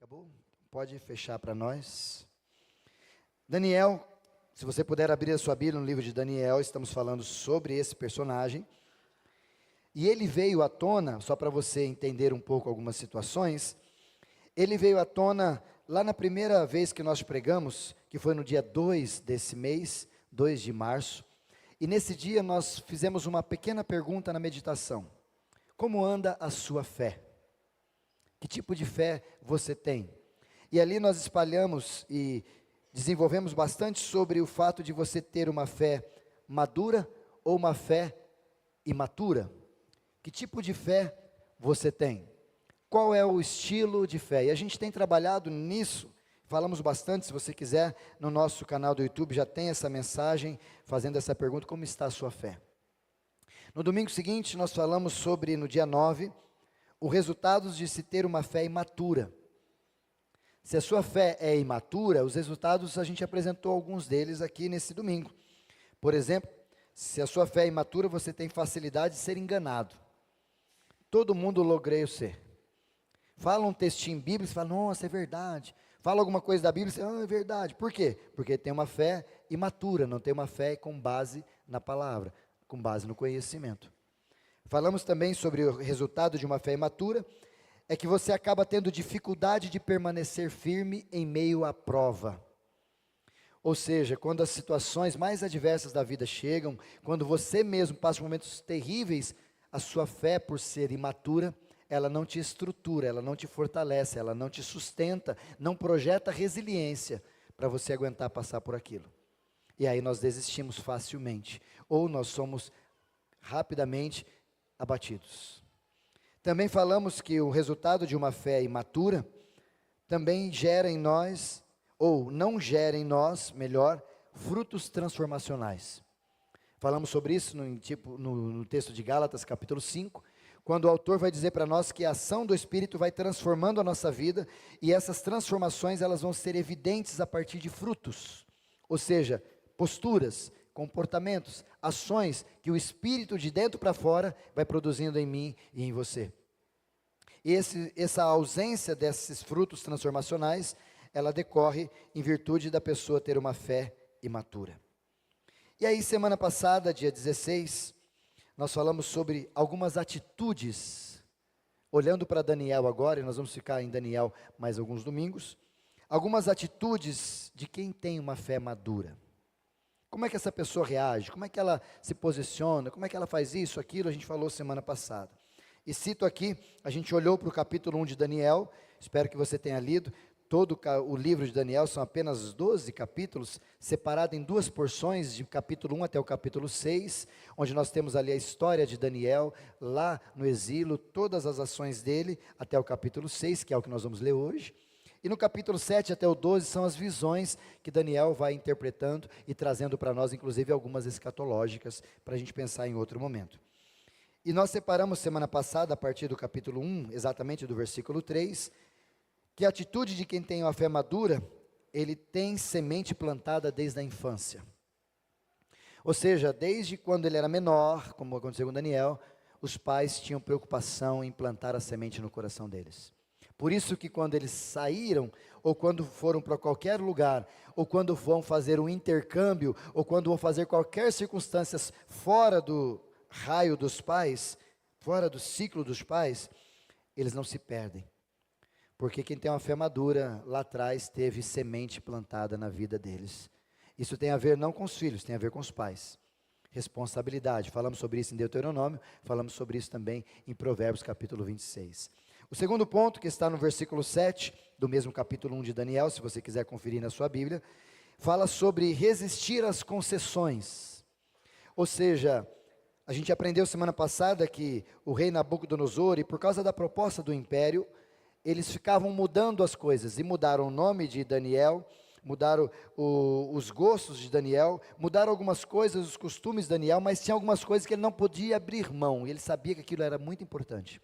Acabou? Pode fechar para nós. Daniel, se você puder abrir a sua Bíblia no livro de Daniel, estamos falando sobre esse personagem. E ele veio à tona, só para você entender um pouco algumas situações, ele veio à tona lá na primeira vez que nós pregamos, que foi no dia 2 desse mês, 2 de março. E nesse dia nós fizemos uma pequena pergunta na meditação. Como anda a sua fé? Que tipo de fé você tem? E ali nós espalhamos e desenvolvemos bastante sobre o fato de você ter uma fé madura ou uma fé imatura. Que tipo de fé você tem? Qual é o estilo de fé? E a gente tem trabalhado nisso, falamos bastante, se você quiser, no nosso canal do YouTube já tem essa mensagem, fazendo essa pergunta, como está a sua fé? No domingo seguinte nós falamos sobre, no dia 9, os resultados de se ter uma fé imatura. Se a sua fé é imatura, os resultados a gente apresentou alguns deles aqui nesse domingo. Por exemplo, se a sua fé é imatura, você tem facilidade de ser enganado. Todo mundo logrei ser. Fala um textinho bíblico, você fala, nossa, é verdade. Fala alguma coisa da Bíblia, você fala, é verdade. Por quê? Porque tem uma fé imatura, não tem uma fé com base na palavra, com base no conhecimento. Falamos também sobre o resultado de uma fé imatura, é que você acaba tendo dificuldade de permanecer firme em meio à prova. Ou seja, quando as situações mais adversas da vida chegam, quando você mesmo passa momentos terríveis, a sua fé, por ser imatura, ela não te estrutura, ela não te fortalece, ela não te sustenta, não projeta resiliência para você aguentar passar por aquilo. E aí nós desistimos facilmente, ou nós somos rapidamente abatidos. Também falamos que o resultado de uma fé imatura também gera em nós, ou não gera em nós, melhor, frutos transformacionais. Falamos sobre isso no texto de Gálatas, capítulo 5, quando o autor vai dizer para nós que a ação do Espírito vai transformando a nossa vida, e essas transformações elas vão ser evidentes a partir de frutos, ou seja, posturas, comportamentos, ações que o Espírito de dentro para fora vai produzindo em mim e em você. Essa ausência desses frutos transformacionais, ela decorre em virtude da pessoa ter uma fé imatura. E aí, semana passada, dia 16, nós falamos sobre algumas atitudes, olhando para Daniel agora, e nós vamos ficar em Daniel mais alguns domingos, algumas atitudes de quem tem uma fé madura. Como é que essa pessoa reage? Como é que ela se posiciona? Como é que ela faz isso, aquilo? A gente falou semana passada. E cito aqui, a gente olhou para o capítulo 1 de Daniel, espero que você tenha lido, todo o livro de Daniel são apenas 12 capítulos, separado em duas porções, de capítulo 1 até o capítulo 6, onde nós temos ali a história de Daniel, lá no exílio, todas as ações dele, até o capítulo 6, que é o que nós vamos ler hoje. E no capítulo 7 até o 12 são as visões que Daniel vai interpretando e trazendo para nós, inclusive algumas escatológicas, para a gente pensar em outro momento. E nós separamos semana passada, a partir do capítulo 1, exatamente do versículo 3, que a atitude de quem tem uma fé madura, ele tem semente plantada desde a infância. Ou seja, desde quando ele era menor, como aconteceu com Daniel, os pais tinham preocupação em plantar a semente no coração deles. Por isso que quando eles saíram, ou quando foram para qualquer lugar, ou quando vão fazer um intercâmbio, ou quando vão fazer qualquer circunstância fora do raio dos pais, fora do ciclo dos pais, eles não se perdem. Porque quem tem uma fé madura, lá atrás teve semente plantada na vida deles. Isso tem a ver não com os filhos, tem a ver com os pais. Responsabilidade, falamos sobre isso em Deuteronômio, falamos sobre isso também em Provérbios capítulo 26. O segundo ponto, que está no versículo 7, do mesmo capítulo 1 de Daniel, se você quiser conferir na sua Bíblia, fala sobre resistir às concessões. Ou seja, a gente aprendeu semana passada que o rei Nabucodonosor, e por causa da proposta do império, eles ficavam mudando as coisas, e mudaram o nome de Daniel, mudaram os gostos de Daniel, mudaram algumas coisas, os costumes de Daniel, mas tinha algumas coisas que ele não podia abrir mão, e ele sabia que aquilo era muito importante.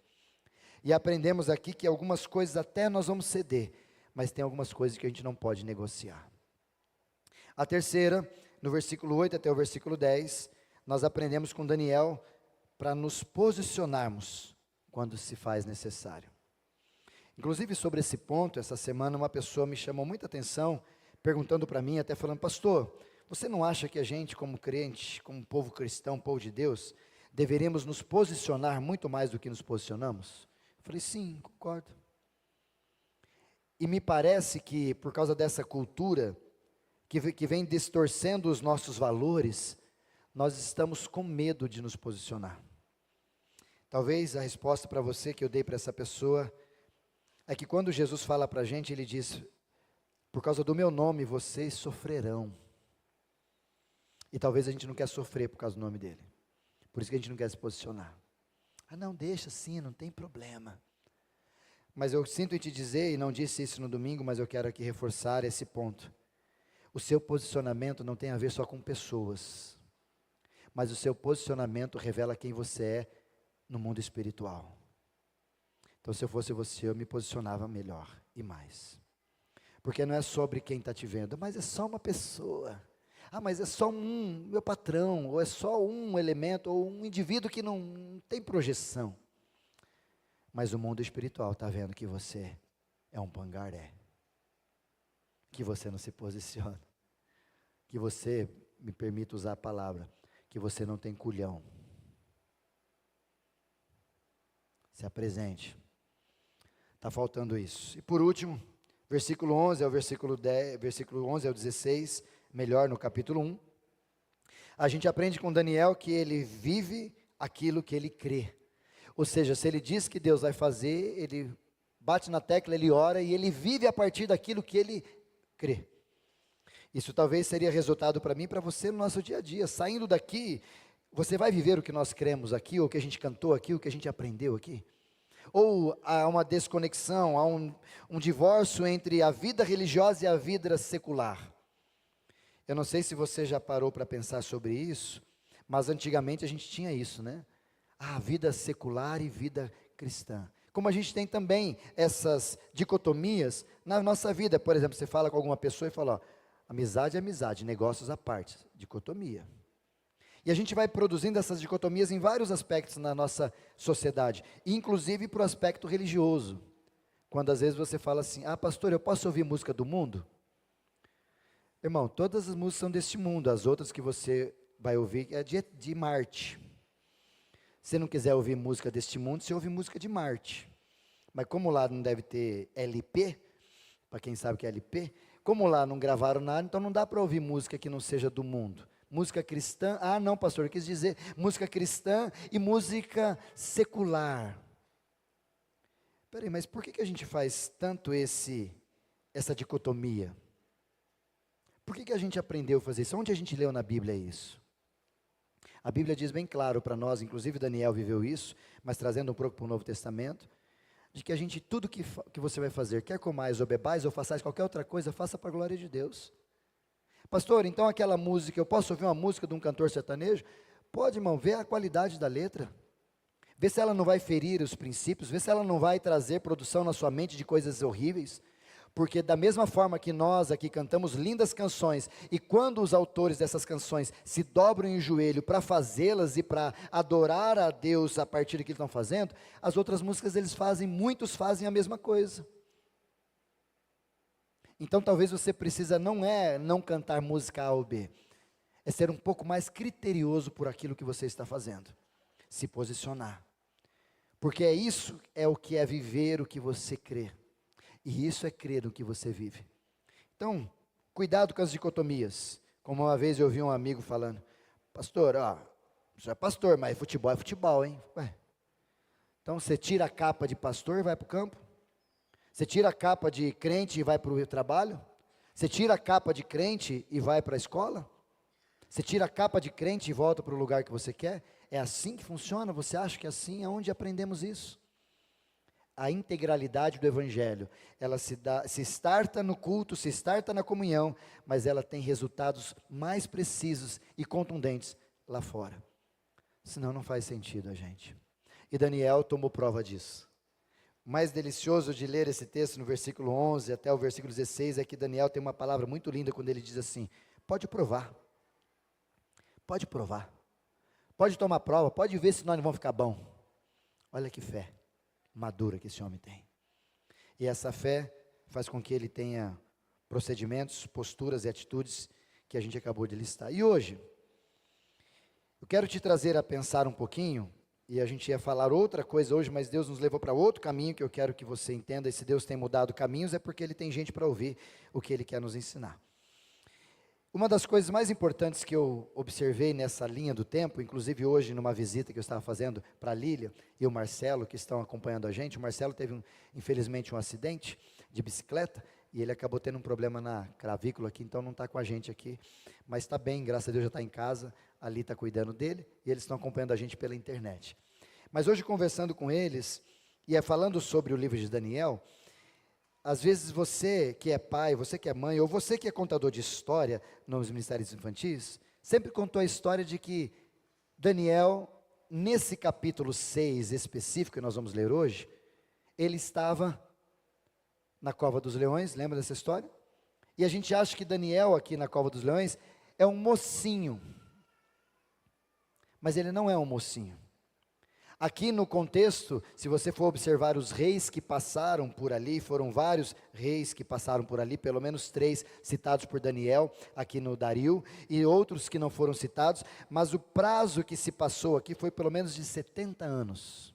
E aprendemos aqui que algumas coisas até nós vamos ceder, mas tem algumas coisas que a gente não pode negociar. A terceira, no versículo 8 até o versículo 10, nós aprendemos com Daniel para nos posicionarmos quando se faz necessário. Inclusive sobre esse ponto, essa semana uma pessoa me chamou muita atenção, perguntando para mim, até falando, pastor, você não acha que a gente como crente, como povo cristão, povo de Deus, deveríamos nos posicionar muito mais do que nos posicionamos? Eu falei, sim, concordo. E me parece que por causa dessa cultura, que vem distorcendo os nossos valores, nós estamos com medo de nos posicionar. Talvez a resposta para você que eu dei para essa pessoa, é que quando Jesus fala para a gente, Ele diz, por causa do meu nome vocês sofrerão. E talvez a gente não quer sofrer por causa do nome dEle. Por isso que a gente não quer se posicionar. Ah não, deixa assim, não tem problema. Mas eu sinto em te dizer, e não disse isso no domingo, mas eu quero aqui reforçar esse ponto. O seu posicionamento não tem a ver só com pessoas, mas o seu posicionamento revela quem você é no mundo espiritual. Então, se eu fosse você, eu me posicionava melhor e mais. Porque não é sobre quem está te vendo, mas é só uma pessoa. Ah, mas é só meu patrão, ou é só um elemento, ou um indivíduo que não tem projeção. Mas o mundo espiritual está vendo que você é um pangaré. Que você não se posiciona. Que você, me permita usar a palavra, que você não tem culhão. Se apresente. Está faltando isso. E por último, versículo 11 ao versículo 10, versículo 11 ao 16, melhor no capítulo 1. A gente aprende com Daniel que ele vive aquilo que ele crê. Ou seja, se ele diz que Deus vai fazer, ele bate na tecla, ele ora e ele vive a partir daquilo que ele crê. Isso talvez seria resultado para mim e para você no nosso dia a dia. Saindo daqui, você vai viver o que nós cremos aqui, ou o que a gente cantou aqui, o que a gente aprendeu aqui? Ou há uma desconexão, há um divórcio entre a vida religiosa e a vida secular? Eu não sei se você já parou para pensar sobre isso, mas antigamente a gente tinha isso, né? Ah, vida secular e vida cristã. Como a gente tem também essas dicotomias na nossa vida. Por exemplo, você fala com alguma pessoa e fala, ó, amizade é amizade, negócios à parte, dicotomia. E a gente vai produzindo essas dicotomias em vários aspectos na nossa sociedade, inclusive para o aspecto religioso. Quando às vezes você fala assim, ah pastor, eu posso ouvir música do mundo? Irmão, todas as músicas são deste mundo, as outras que você vai ouvir é de Marte. Se não quiser ouvir música deste mundo, você ouve música de Marte. Mas como lá não deve ter LP, para quem sabe o que é LP, como lá não gravaram nada, então não dá para ouvir música que não seja do mundo. Música cristã, ah não pastor, eu quis dizer música cristã e música secular. Peraí, mas por que a gente faz tanto essa dicotomia? Por que a gente aprendeu a fazer isso? Onde a gente leu na Bíblia isso? A Bíblia diz bem claro para nós, inclusive Daniel viveu isso, mas trazendo um pouco para o Novo Testamento, de que a gente, tudo que você vai fazer, quer comais ou bebais ou façais qualquer outra coisa, faça para a glória de Deus. Pastor, então aquela música, eu posso ouvir uma música de um cantor sertanejo? Pode, irmão, vê a qualidade da letra. Vê se ela não vai ferir os princípios, vê se ela não vai trazer produção na sua mente de coisas horríveis. Porque da mesma forma que nós aqui cantamos lindas canções, e quando os autores dessas canções se dobram em joelho para fazê-las e para adorar a Deus a partir do que eles estão fazendo, as outras músicas muitos fazem a mesma coisa. Então talvez você precisa não cantar música A ou B, é ser um pouco mais criterioso por aquilo que você está fazendo, se posicionar, porque isso é o que é viver o que você crê, e isso é crer no que você vive. Então, cuidado com as dicotomias. Como uma vez eu ouvi um amigo falando, pastor, você é pastor, mas futebol é futebol, hein? Ué, então você tira a capa de pastor e vai para o campo? Você tira a capa de crente e vai para o trabalho? Você tira a capa de crente e vai para a escola? Você tira a capa de crente e volta para o lugar que você quer? É assim que funciona? Você acha que é assim? Aonde aprendemos isso? A integralidade do Evangelho, ela se starta no culto, se starta na comunhão, mas ela tem resultados mais precisos e contundentes lá fora. Senão não faz sentido a gente. E Daniel tomou prova disso. O mais delicioso de ler esse texto, no versículo 11 até o versículo 16, é que Daniel tem uma palavra muito linda quando ele diz assim, pode provar, pode tomar prova, pode ver se nós não vamos ficar bom. Olha que fé madura que esse homem tem. E essa fé faz com que ele tenha procedimentos, posturas e atitudes que a gente acabou de listar. E hoje, eu quero te trazer a pensar um pouquinho, e a gente ia falar outra coisa hoje, mas Deus nos levou para outro caminho que eu quero que você entenda, e se Deus tem mudado caminhos é porque Ele tem gente para ouvir o que Ele quer nos ensinar. Uma das coisas mais importantes que eu observei nessa linha do tempo, inclusive hoje numa visita que eu estava fazendo para a Lília e o Marcelo, que estão acompanhando a gente, o Marcelo teve, infelizmente, um acidente de bicicleta, e ele acabou tendo um problema na clavícula aqui, então não está com a gente aqui, mas está bem, graças a Deus já está em casa, ali está cuidando dele, e eles estão acompanhando a gente pela internet. Mas hoje conversando com eles, e falando sobre o livro de Daniel, às vezes você que é pai, você que é mãe, ou você que é contador de história nos ministérios infantis, sempre contou a história de que Daniel, nesse capítulo 6 específico que nós vamos ler hoje, ele estava na cova dos leões, lembra dessa história? E a gente acha que Daniel aqui na cova dos leões é um mocinho, mas ele não é um mocinho. Aqui no contexto, se você for observar os reis que passaram por ali, foram vários reis que passaram por ali, pelo menos 3 citados por Daniel, aqui no Dario, e outros que não foram citados, mas o prazo que se passou aqui foi pelo menos de 70 anos.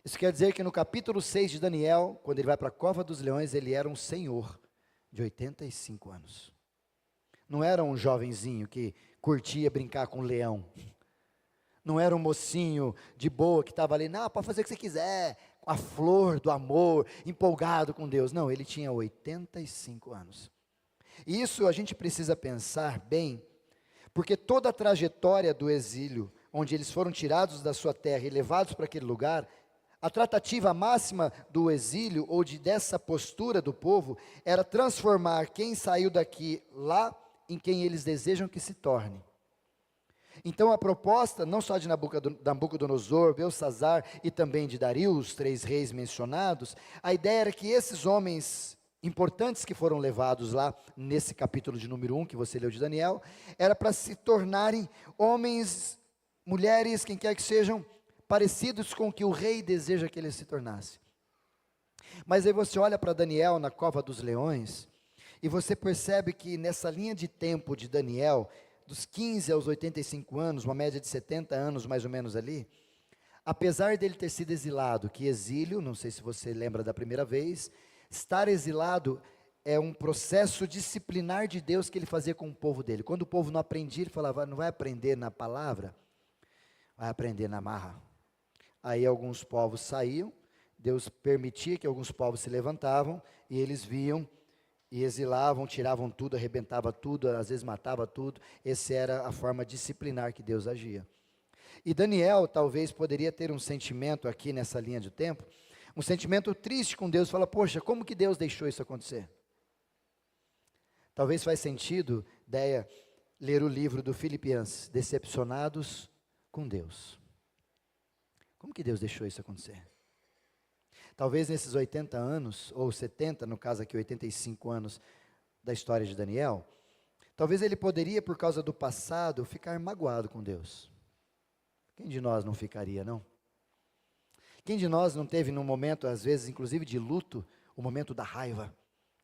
Isso quer dizer que no capítulo 6 de Daniel, quando ele vai para a cova dos leões, ele era um senhor de 85 anos. Não era um jovenzinho que curtia brincar com o leão. Não era um mocinho de boa que estava ali, não, pode fazer o que você quiser, com a flor do amor, empolgado com Deus. Não, ele tinha 85 anos. E isso a gente precisa pensar bem, porque toda a trajetória do exílio, onde eles foram tirados da sua terra e levados para aquele lugar, a tratativa máxima do exílio, ou dessa postura do povo, era transformar quem saiu daqui lá em quem eles desejam que se torne. Então a proposta, não só de Nabucodonosor, Belsazar e também de Dario, os 3 reis mencionados, a ideia era que esses homens importantes que foram levados lá, nesse capítulo de número 1, que você leu de Daniel, era para se tornarem homens, mulheres, quem quer que sejam, parecidos com o que o rei deseja que eles se tornassem. Mas aí você olha para Daniel na cova dos leões, e você percebe que nessa linha de tempo de Daniel, dos 15 aos 85 anos, uma média de 70 anos mais ou menos ali, apesar dele ter sido exilado, que exílio, não sei se você lembra da primeira vez, estar exilado é um processo disciplinar de Deus que ele fazia com o povo dele. Quando o povo não aprendia, ele falava, não vai aprender na palavra, vai aprender na marra. Aí alguns povos saíam, Deus permitia que alguns povos se levantavam, e eles viam, e exilavam, tiravam tudo, arrebentava tudo, às vezes matava tudo. Essa era a forma disciplinar que Deus agia. E Daniel talvez poderia ter um sentimento aqui nessa linha de tempo, um sentimento triste com Deus, fala, poxa, como que Deus deixou isso acontecer? Talvez faz sentido, Deia, ler o livro do Filipenses, Decepcionados com Deus. Como que Deus deixou isso acontecer? Talvez nesses 80 anos, ou 70, no caso aqui 85 anos da história de Daniel, talvez ele poderia, por causa do passado, ficar magoado com Deus. Quem de nós não ficaria, não? Quem de nós não teve num momento, às vezes, inclusive de luto, o momento da raiva,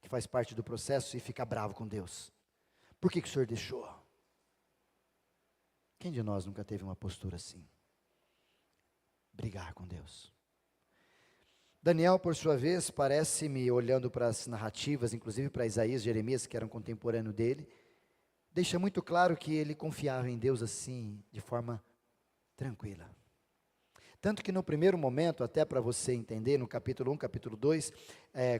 que faz parte do processo, e fica bravo com Deus? Por que o Senhor deixou? Quem de nós nunca teve uma postura assim? Brigar com Deus. Daniel, por sua vez, parece-me, olhando para as narrativas, inclusive para Isaías e Jeremias, que eram contemporâneos dele, deixa muito claro que ele confiava em Deus assim, de forma tranquila. Tanto que no primeiro momento, até para você entender, no capítulo 1, capítulo 2,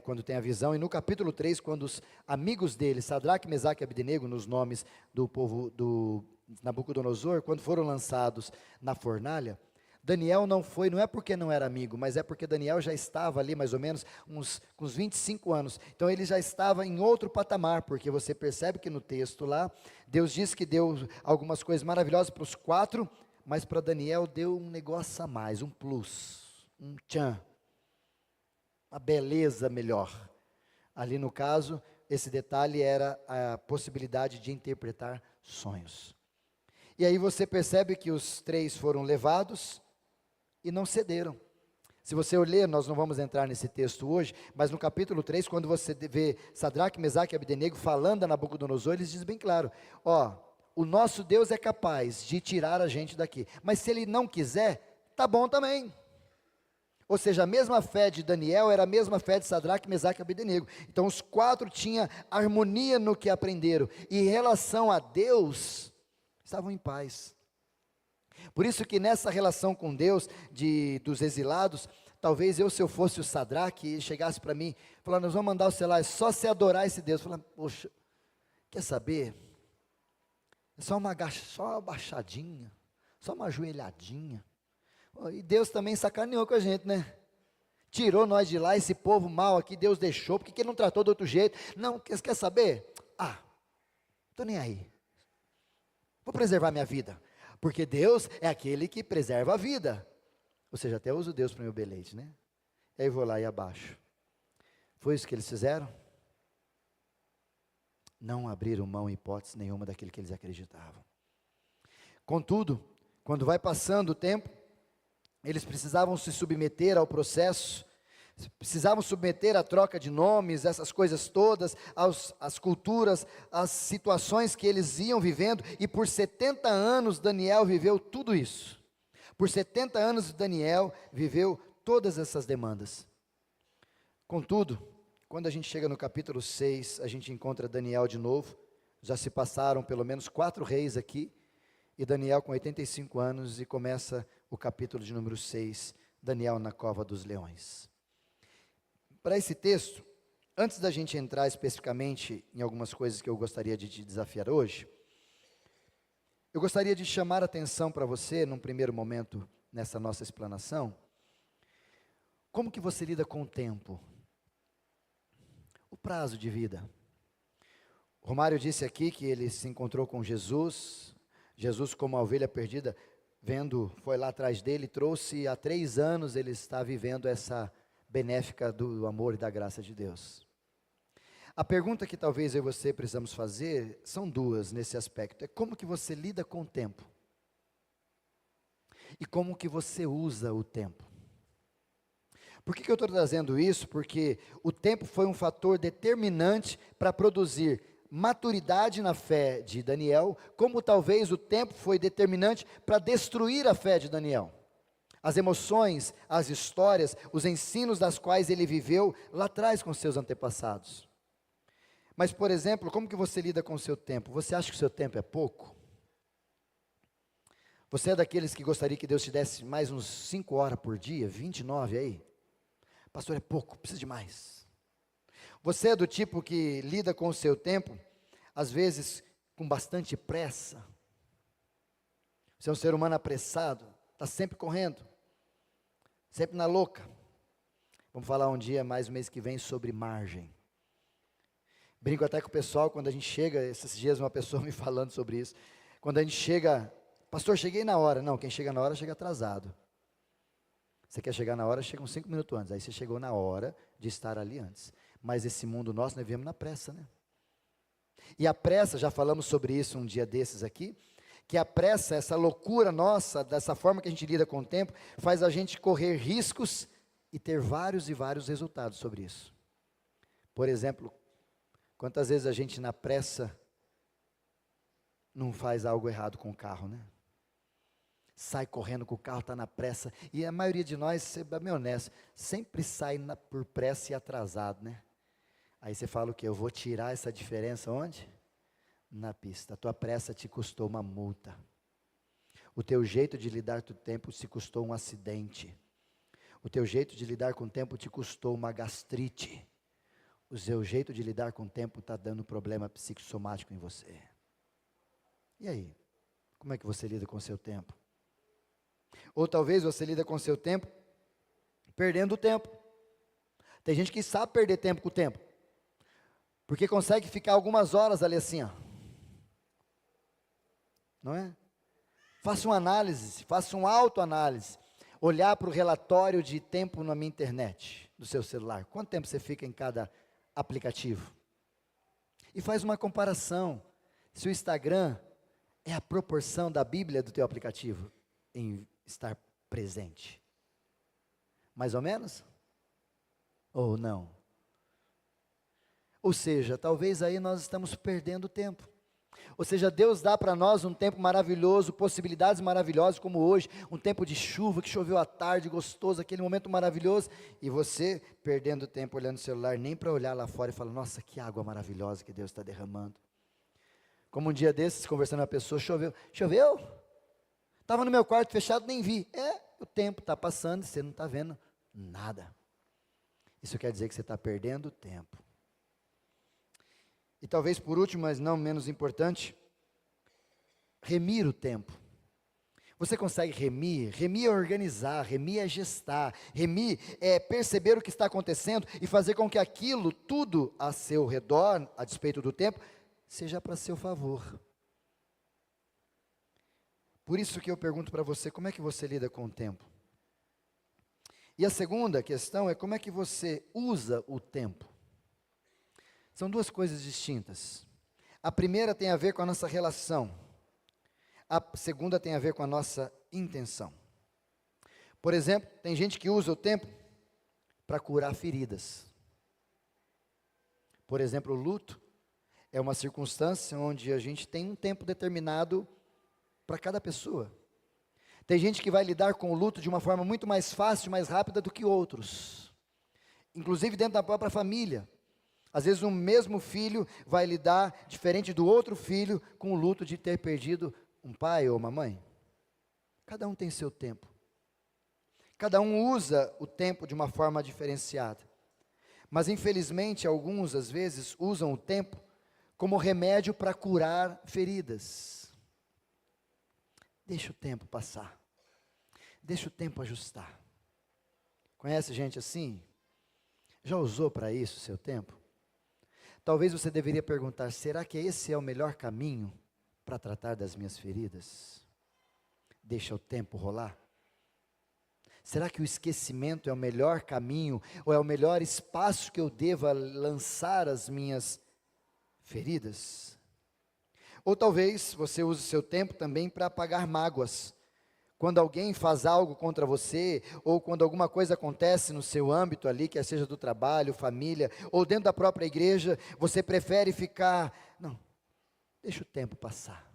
quando tem a visão, e no capítulo 3, quando os amigos dele, Sadraque, Mesaque e Abdenego, nos nomes do povo do Nabucodonosor, quando foram lançados na fornalha, Daniel não foi, não é porque não era amigo, mas é porque Daniel já estava ali mais ou menos com uns 25 anos, então ele já estava em outro patamar, porque você percebe que no texto lá, Deus diz que deu algumas coisas maravilhosas para os 4, mas para Daniel deu um negócio a mais, um plus, um tchan, uma beleza melhor. Ali no caso, esse detalhe era a possibilidade de interpretar sonhos. E aí você percebe que os 3 foram levados, e não cederam. Se você ler, nós não vamos entrar nesse texto hoje, mas no capítulo 3, quando você vê Sadraque, Mesaque e Abdenego falando a Nabucodonosor, eles dizem bem claro, ó, o nosso Deus é capaz de tirar a gente daqui, mas se ele não quiser, tá bom também. Ou seja, a mesma fé de Daniel era a mesma fé de Sadraque, Mesaque e Abdenego. Então os 4 tinham harmonia no que aprenderam, e em relação a Deus, estavam em paz. Por isso que nessa relação com Deus, dos exilados, talvez se eu fosse o Sadraque, e chegasse para mim, falando, nós vamos mandar você lá, é só você adorar esse Deus. Falando, poxa, quer saber? É só uma baixadinha, só uma ajoelhadinha. E Deus também sacaneou com a gente, né? Tirou nós de lá, esse povo mal aqui, Deus deixou, porque Ele não tratou de outro jeito? Não, quer saber? Estou nem aí. Vou preservar minha vida. Porque Deus é aquele que preserva a vida. Ou seja, até uso Deus para o meu beleite, né? E aí vou lá e abaixo. Foi isso que eles fizeram? Não abriram mão em hipótese nenhuma daquilo que eles acreditavam. Contudo, quando vai passando o tempo, eles precisavam se submeter ao processo, precisavam submeter à troca de nomes, essas coisas todas, às culturas, às situações que eles iam vivendo, e por 70 anos Daniel viveu tudo isso. Por 70 anos Daniel viveu todas essas demandas. Contudo, quando a gente chega no capítulo 6, a gente encontra Daniel de novo, já se passaram pelo menos 4 reis aqui, e Daniel com 85 anos, e começa o capítulo de número 6, Daniel na cova dos leões. Para esse texto, antes da gente entrar especificamente em algumas coisas que eu gostaria de te desafiar hoje, eu gostaria de chamar a atenção para você, num primeiro momento, nessa nossa explanação, como que você lida com o tempo, o prazo de vida. O Romário disse aqui que ele se encontrou com Jesus como a ovelha perdida, foi lá atrás dele, trouxe há 3 anos, ele está vivendo essa benéfica do amor e da graça de Deus. A pergunta que talvez eu e você precisamos fazer, são 2 nesse aspecto, é como que você lida com o tempo, e como que você usa o tempo. Por que eu estou trazendo isso? Porque o tempo foi um fator determinante para produzir maturidade na fé de Daniel, como talvez o tempo foi determinante para destruir a fé de Daniel. As emoções, as histórias, os ensinos das quais ele viveu lá atrás com seus antepassados. Mas, por exemplo, como que você lida com o seu tempo? Você acha que o seu tempo é pouco? Você é daqueles que gostaria que Deus te desse mais uns 5 horas por dia, 29 aí? Pastor, é pouco, precisa de mais. Você é do tipo que lida com o seu tempo, às vezes com bastante pressa. Você é um ser humano apressado, está sempre correndo, sempre na louca. Vamos falar um dia, mais um mês que vem, sobre margem. Brinco até com o pessoal, quando a gente chega, esses dias uma pessoa me falando sobre isso, quando a gente chega, pastor, cheguei na hora. Não, quem chega na hora chega atrasado. Você quer chegar na hora, chega uns 5 minutos antes, aí você chegou na hora de estar ali antes. Mas esse mundo nosso, nós vivemos na pressa, né? E a pressa, já falamos sobre isso um dia desses aqui, que a pressa, essa loucura nossa, dessa forma que a gente lida com o tempo, faz a gente correr riscos e ter vários e vários resultados sobre isso. Por exemplo, quantas vezes a gente na pressa não faz algo errado com o carro, né? Sai correndo com o carro, está na pressa, e a maioria de nós, você é bem honesto, sempre sai por pressa e atrasado, né? Aí você fala o quê? Eu vou tirar essa diferença onde? Na pista. A tua pressa te custou uma multa. O teu jeito de lidar com o tempo te custou um acidente. O teu jeito de lidar com o tempo te custou uma gastrite. O seu jeito de lidar com o tempo está dando problema psicossomático em você. E aí? Como é que você lida com o seu tempo? Ou talvez você lida com o seu tempo perdendo o tempo. Tem gente que sabe perder tempo com o tempo, porque consegue ficar algumas horas ali assim, ó. Não é? Faça uma análise, faça uma autoanálise. Olhar para o relatório de tempo na minha internet, do seu celular. Quanto tempo você fica em cada aplicativo? E faz uma comparação. Se o Instagram é a proporção da Bíblia do teu aplicativo em estar presente. Mais ou menos? Ou não? Ou seja, talvez aí nós estamos perdendo tempo. Ou seja, Deus dá para nós um tempo maravilhoso, possibilidades maravilhosas como hoje, um tempo de chuva, que choveu à tarde, gostoso, aquele momento maravilhoso, e você perdendo tempo olhando o celular, nem para olhar lá fora e falar, nossa, que água maravilhosa que Deus está derramando. Como um dia desses, conversando com uma pessoa, choveu? Estava no meu quarto fechado, nem vi. O tempo está passando e você não está vendo nada. Isso quer dizer que você está perdendo tempo. E talvez por último, mas não menos importante, remir o tempo. Você consegue remir? Remir é organizar, remir é gestar, remir é perceber o que está acontecendo e fazer com que aquilo, tudo a seu redor, a despeito do tempo, seja para seu favor. Por isso que eu pergunto para você, como é que você lida com o tempo? E a segunda questão é como é que você usa o tempo? São duas coisas distintas. A primeira tem a ver com a nossa relação. A segunda tem a ver com a nossa intenção. Por exemplo, tem gente que usa o tempo para curar feridas. Por exemplo, o luto é uma circunstância onde a gente tem um tempo determinado para cada pessoa. Tem gente que vai lidar com o luto de uma forma muito mais fácil, mais rápida do que outros. Inclusive dentro da própria família. Às vezes um mesmo filho vai lidar diferente do outro filho com o luto de ter perdido um pai ou uma mãe. Cada um tem seu tempo. Cada um usa o tempo de uma forma diferenciada. Mas infelizmente alguns às vezes usam o tempo como remédio para curar feridas. Deixa o tempo passar. Deixa o tempo ajustar. Conhece gente assim? Já usou para isso o seu tempo? Talvez você deveria perguntar, será que esse é o melhor caminho para tratar das minhas feridas? Deixa o tempo rolar? Será que o esquecimento é o melhor caminho, ou é o melhor espaço que eu deva lançar as minhas feridas? Ou talvez você use o seu tempo também para apagar mágoas. Quando alguém faz algo contra você, ou quando alguma coisa acontece no seu âmbito ali, quer seja do trabalho, família, ou dentro da própria igreja, você prefere ficar, não, deixa o tempo passar.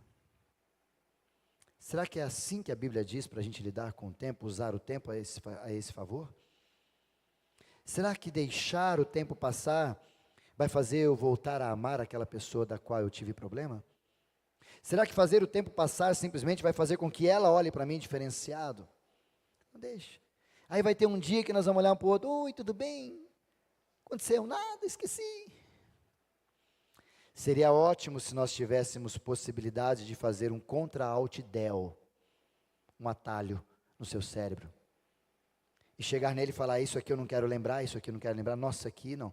Será que é assim que a Bíblia diz para a gente lidar com o tempo, usar o tempo a esse favor? Será que deixar o tempo passar vai fazer eu voltar a amar aquela pessoa da qual eu tive problema? Será que fazer o tempo passar simplesmente vai fazer com que ela olhe para mim diferenciado? Não deixe. Aí vai ter um dia que nós vamos olhar um para o outro, oi, tudo bem? Aconteceu nada, esqueci. Seria ótimo se nós tivéssemos possibilidade de fazer um contra-alt-del, um atalho no seu cérebro. E chegar nele e falar, isso aqui eu não quero lembrar, isso aqui eu não quero lembrar, nossa, aqui não.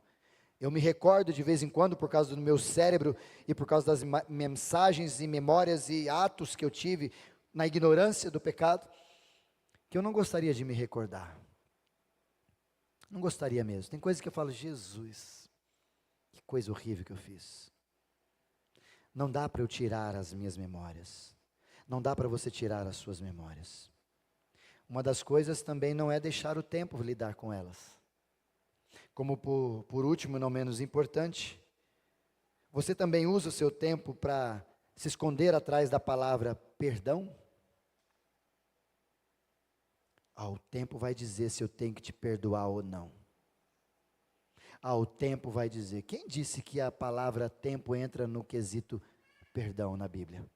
Eu me recordo de vez em quando, por causa do meu cérebro e por causa das mensagens e memórias e atos que eu tive na ignorância do pecado, que eu não gostaria de me recordar. Não gostaria mesmo. Tem coisas que eu falo, Jesus, que coisa horrível que eu fiz. Não dá para eu tirar as minhas memórias. Não dá para você tirar as suas memórias. Uma das coisas também não é deixar o tempo lidar com elas. Como por último, não menos importante, você também usa o seu tempo para se esconder atrás da palavra perdão? O tempo vai dizer se eu tenho que te perdoar ou não. O tempo vai dizer. Quem disse que a palavra tempo entra no quesito perdão na Bíblia?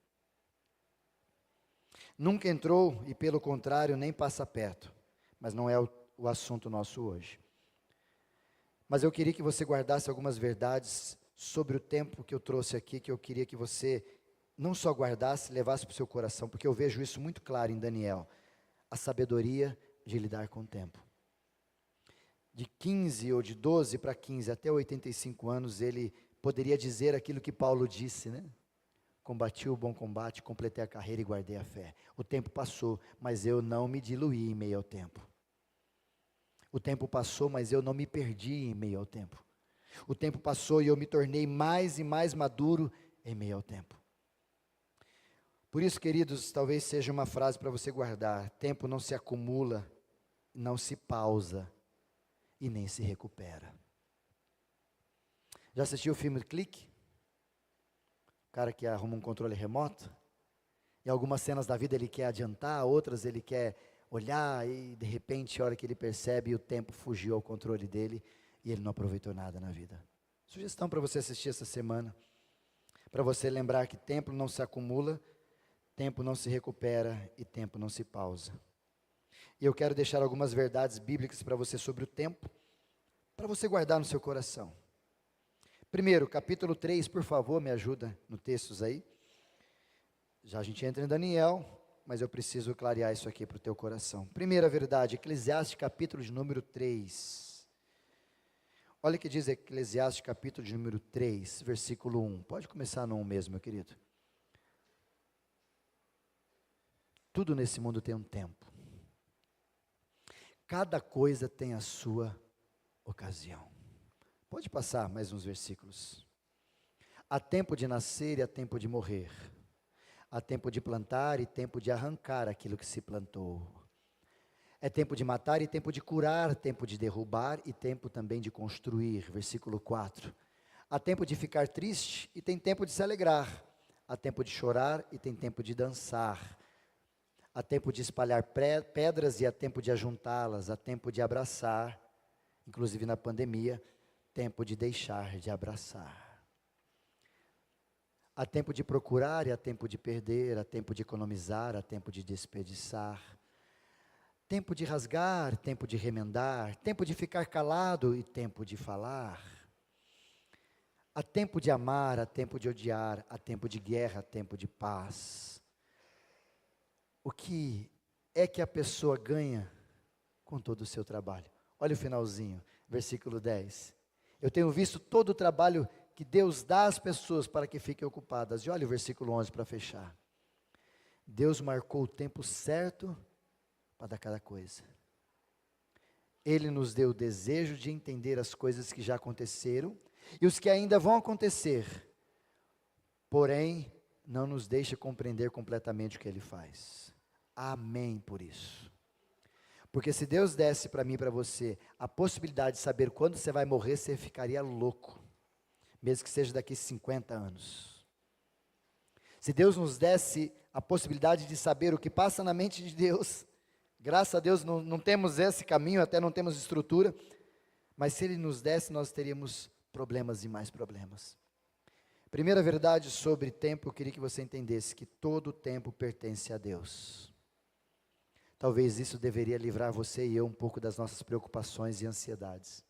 Nunca entrou e pelo contrário nem passa perto, mas não é o assunto nosso hoje. Mas eu queria que você guardasse algumas verdades sobre o tempo que eu trouxe aqui, que eu queria que você não só guardasse, levasse para o seu coração, porque eu vejo isso muito claro em Daniel, a sabedoria de lidar com o tempo. De 15 ou de 12 para 15 até 85 anos, ele poderia dizer aquilo que Paulo disse, né? Combati o bom combate, completei a carreira e guardei a fé. O tempo passou, mas eu não me diluí em meio ao tempo. O tempo passou, mas eu não me perdi em meio ao tempo. O tempo passou e eu me tornei mais e mais maduro em meio ao tempo. Por isso, queridos, talvez seja uma frase para você guardar. Tempo não se acumula, não se pausa e nem se recupera. Já assistiu o filme Clique? O cara que arruma um controle remoto? Em algumas cenas da vida ele quer adiantar, outras ele quer olhar e de repente, a hora que ele percebe, o tempo fugiu ao controle dele e ele não aproveitou nada na vida. Sugestão para você assistir essa semana, para você lembrar que tempo não se acumula, tempo não se recupera e tempo não se pausa. E eu quero deixar algumas verdades bíblicas para você sobre o tempo, para você guardar no seu coração. Primeiro, capítulo 3, por favor, me ajuda no textos aí. Já a gente entra em Daniel, mas eu preciso clarear isso aqui para o teu coração. Primeira verdade, Eclesiastes capítulo de número 3. Olha o que diz Eclesiastes capítulo de número 3, versículo 1. Pode começar no 1 mesmo, meu querido. Tudo nesse mundo tem um tempo. Cada coisa tem a sua ocasião. Pode passar mais uns versículos. Há tempo de nascer e há tempo de morrer. Há tempo de plantar e tempo de arrancar aquilo que se plantou. É tempo de matar e tempo de curar, tempo de derrubar e tempo também de construir. Versículo 4. Há tempo de ficar triste e tem tempo de se alegrar. Há tempo de chorar e tem tempo de dançar. Há tempo de espalhar pedras e há tempo de ajuntá-las. Há tempo de abraçar, inclusive na pandemia, tempo de deixar de abraçar. Há tempo de procurar e há tempo de perder, há tempo de economizar, há tempo de desperdiçar. Tempo de rasgar, tempo de remendar, tempo de ficar calado e tempo de falar. Há tempo de amar, há tempo de odiar, há tempo de guerra, há tempo de paz. O que é que a pessoa ganha com todo o seu trabalho? Olha o finalzinho, versículo 10. Eu tenho visto todo o trabalho que Deus dá às pessoas para que fiquem ocupadas. E olha o versículo 11 para fechar. Deus marcou o tempo certo para dar cada coisa. Ele nos deu o desejo de entender as coisas que já aconteceram e os que ainda vão acontecer. Porém, não nos deixa compreender completamente o que Ele faz. Amém por isso. Porque se Deus desse para mim e para você a possibilidade de saber quando você vai morrer, você ficaria louco. Mesmo que seja daqui 50 anos. Se Deus nos desse a possibilidade de saber o que passa na mente de Deus, graças a Deus não temos esse caminho, até não temos estrutura, mas se Ele nos desse, nós teríamos problemas e mais problemas. Primeira verdade sobre tempo, eu queria que você entendesse que todo o tempo pertence a Deus. Talvez isso deveria livrar você e eu um pouco das nossas preocupações e ansiedades.